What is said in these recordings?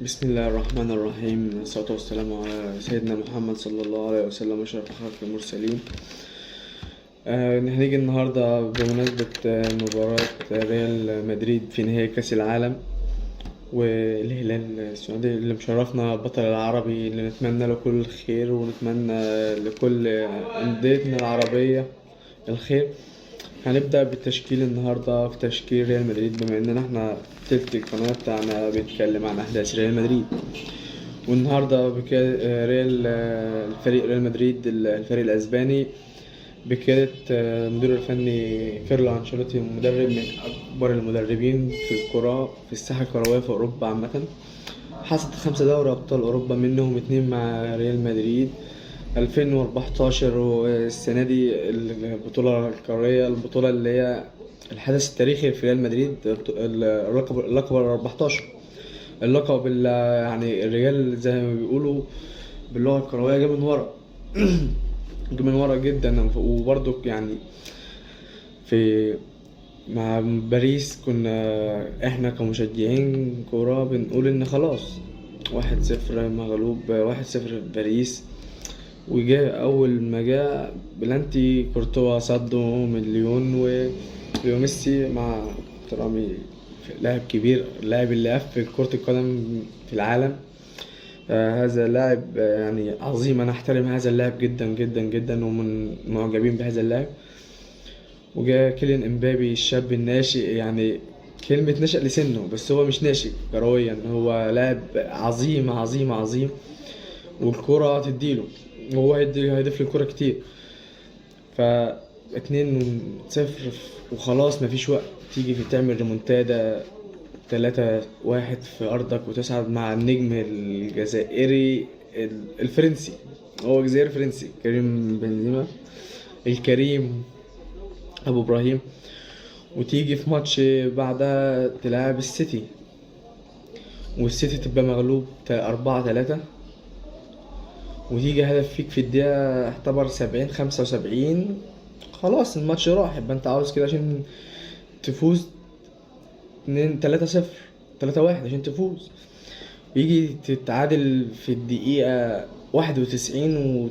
بسم الله الرحمن الرحيم، الصلاة والسلام على سيدنا محمد صلى الله عليه وسلم وأشرف خلق المرسلين. هنيجي النهاردة بمناسبة مباراة ريال مدريد في نهائي كأس العالم، والهلال السعودي اللي مشرفنا البطل العربي، اللي نتمنى له كل الخير ونتمنى لكل أنديتنا العربية الخير. هنبدأ بالتشكيل النهاردة. في تشكيل ريال مدريد، بما إننا احنا تلت القناة بتاعنا بيتكلم عن أحداث ريال مدريد، والنهاردة الفريق ريال مدريد الفريق الأسباني بقيادة المدير الفني كارلو أنشيلوتي، مدرب من أكبر المدربين في الكرة في الساحة الكروية في أوروبا عامة. حصد 5 دوري أبطال أوروبا، منهم 2 مع ريال مدريد 2014، والسنة دي البطولة القارية، البطولة اللي هي الحدث التاريخي في ريال مدريد، اللقب 14. اللقب اللي يعني الريال زي ما بيقولوا باللغة الكروية جه من ورا جه من ورا جدا. وبرضه يعني في مع باريس كنا احنا كمشجعين كورة بنقول ان خلاص 1-0 مغلوب، 1-0 في باريس. وجاء اول ما جاء بلانتي كورتوا صده مليون، وميسي مع احترامي لاعب كبير، اللاعب اللي قفل كرة القدم في العالم. هذا لاعب يعني عظيم، انا احترم هذا اللاعب جدا جدا جدا، ومن معجبين بهذا اللاعب. وجاء كيليان امبابي الشاب الناشئ، يعني كلمة نشأ لسنه، بس هو مش ناشئ كرويا، هو لاعب عظيم عظيم عظيم، والكرة تديله، وهو هيضيف للكرة كتير. ف 2-0 وخلاص مفيش وقت، تيجي تعمل ريمونتادا 3-1 في أرضك، وتصعد مع النجم الجزائري الفرنسي، هو جزائري فرنسي، كريم بنزيما الكريم أبو إبراهيم. وتيجي في ماتش بعدها تلعب السيتي، والسيتي تبقى مغلوب 4-3، وتيجي هدف فيك في الدقيقة اعتبر 70-75، خلاص الماتش راح. يبقى انت عاوز كده عشان تفوز 3-0 3-1 عشان تفوز، يجي تتعادل في الدقيقة 91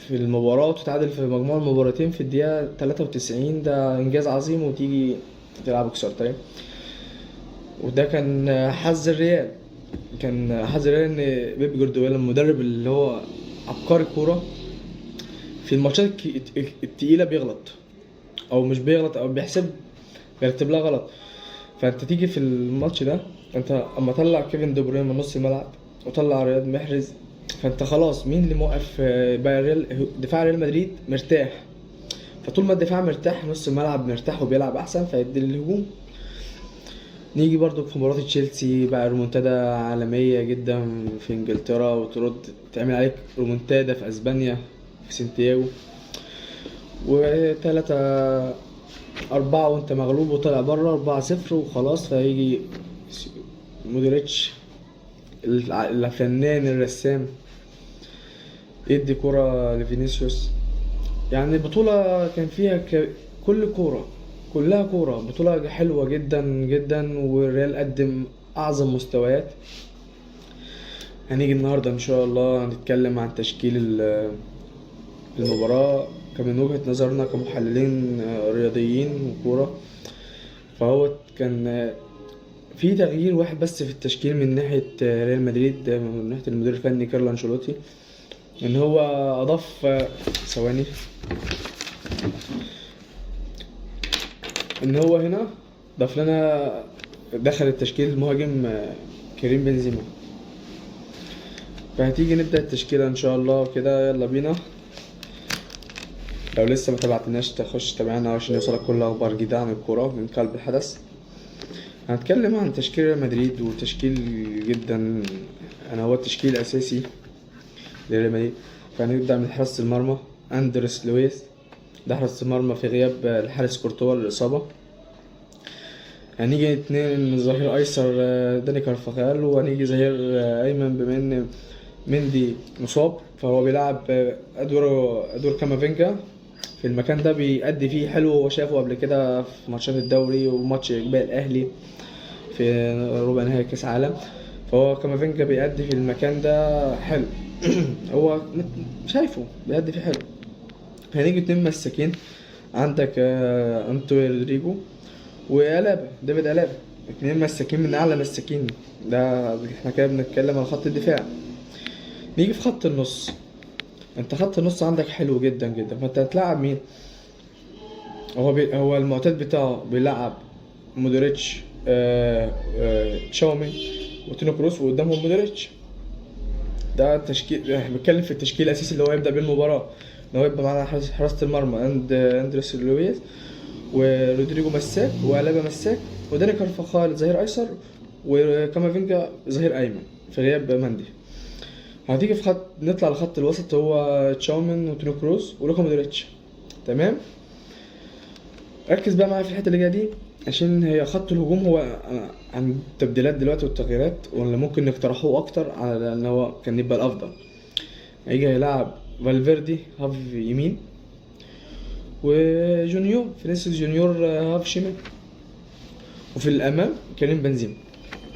في المباراة، وتتعادل في مجموع المباراتين في الدقيقة 93، ده إنجاز عظيم. وتيجي تلعب اكسترا تايم، وده كان حظ الريال. كان حظ الريال ان بيب جوارديولا المدرب اللي هو عبقري كورة، في الماتشات التقيلة بيغلط، او مش بيغلط، او بيرتب لها غلط. فانت تيجي في الماتش ده، انت اما طلع كيفن دي بروين من نص الملعب وطلع رياض محرز، فانت خلاص مين اللي موقف بقى؟ دفاع ريال مدريد مرتاح، فطول ما الدفاع مرتاح نص الملعب مرتاح وبيلعب احسن، فيدي الهجوم. نيجي برضو في مباراة تشيلسي، بقى ريمونتادا عالمية جدا في انجلترا، وترد تعمل عليك ريمونتادا في اسبانيا في سانتياغو، و3-4 وانت مغلوب وطلع بره 4-0 وخلاص. فيجي مودريتش الفنان الرسام يدي كرة لفينيسيوس. يعني البطولة كان فيها كل كورة، كلها كورة، بطولة حلوة جدا جدا، والريال قدم أعظم مستويات. هنيجي النهاردة إن شاء الله هنتكلم عن تشكيل المباراة من وجهة نظرنا كمحللين رياضيين وكورة. فهو كان في تغيير واحد بس في التشكيل من ناحية ريال مدريد، من ناحية المدير الفني كارلو أنشيلوتي، إن هو أضاف ثواني، إن هو هنا ضاف لنا، دخل التشكيل المهاجم كريم بنزيما. فهتيجي نبدأ التشكيلة إن شاء الله كده، يلا بينا. لو لسه ما تابعتناش تخش تابعنا عشان يوصلك كل اخبار جديده عن الكوره من قلب الحدث. هنتكلم عن تشكيل ريال مدريد، وتشكيل جدا انا هو التشكيل الاساسي لريال مدريد. فهنبدا من حراسه المرمى اندرس لويس، ده حراسه المرمى في غياب الحارس كورتوا للاصابه. هنيجي 2 ظهير ايسر داني كارفاخال، وهنيجي ظهير ايمن بما ان مندي مصاب، فهو بيلعب ادوار كامافينجا في المكان ده، بيأدي فيه حلو، وشافه قبل كده في ماتشات الدوري وماتش إقبال الأهلي في ربع نهائي كأس عالم. فهو كامافينجا بيأدي في المكان ده حلو. هو شايفه بيأدي فيه حلو. هنيجي اتنين مساكين، عندك انطوي رودريجو وألابا، ديفيد ألابا، اتنين مساكين من أعلى مساكين. ده احنا كده بنتكلم على خط الدفاع. نيجي في خط النص، انت خط النص عندك حلو جدا جدا، فانت هتلعب مين؟ هو المعتاد بتاعه بيلعب مودريتش، تشاومين وتوني كروس، وقدامهم مودريتش. ده التشكيل، احنا بنتكلم في التشكيل الاساسي اللي هو يبدا بيه المباراه، ان هو يبقى معانا حراسه المرمى اندريس لويس، ورودريجو مساك، وألابا مساك، وداني كارفاخال ظهير ايسر، وكامافينجا ظهير ايمن في غياب مندي. هتيجي في خط، نطلع لخط الوسط، هو تشاومين وتوني كروس ولوكا مودريتش. تمام. ركز بقى معايا في الحته اللي جايه دي، عشان هي خط الهجوم هو عن التبديلات دلوقتي والتغييرات، ولا ممكن نقترحوه اكتر على ان هو كان يبقى الافضل. هيجي يلعب فالفيردي هاف يمين، وجونيور فينيسيوس جونيور هاف شمال، وفي الامام كريم بنزيما.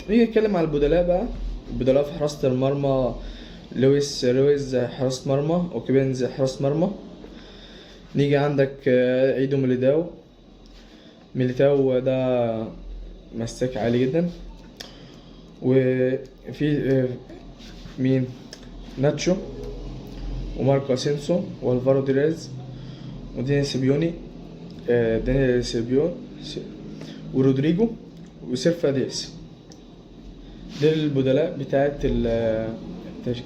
نيجي نتكلم على البدلاء بقى. البدلاء في حراسة المرمى، لويس رويز حراسة مرمى، وكيبينز حراسة مرمى. نيجي عندك عيدو ميليتاو ده مساك عالي جدا. وفي مين؟ ناتشو وماركو اسينسو والفارو ديريز ودينيس سيبيوني، دانيال سيبيون ورودريجو وسيرفا دياس. دي البدلاء بتاعت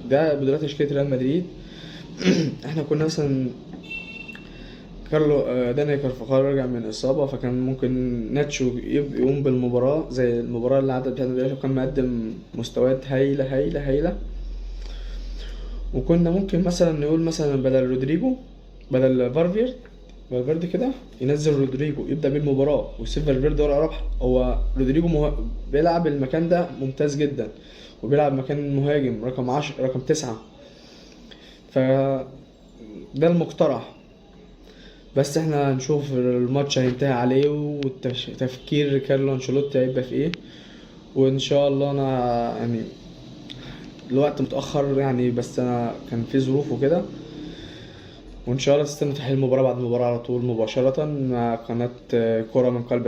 ده بدلاء تشكيلة ريال مدريد. احنا كنا مثلا كارلو داني كارفاخال رجع من إصابة، فكان ممكن ناتشو يقوم بالمباراة زي المباراة اللي عدت بتاعت الريال، وكان مقدم مستويات هايلة هايلة هايلة. وكنا ممكن مثلا نقول مثلا بدل رودريجو، بدل فالفيردي كده، ينزل رودريجو يبدأ بالمباراة ويسيب فالفيردي ورا ربح. هو رودريجو بيلعب المكان ده ممتاز جدا، وبيلعب مكان مهاجم رقم 10 رقم 9. ف ده المقترح. بس احنا هنشوف الماتش هينتهي عليه، وتفكير كارلو انشيلوتي هيبقى في ايه. وان شاء الله انا يعني الوقت متأخر يعني، بس انا كان في ظروف وكده. وان شاء الله تستنى تحليل المباراة بعد المباراة على طول مباشرة مع قناة كرة من قلب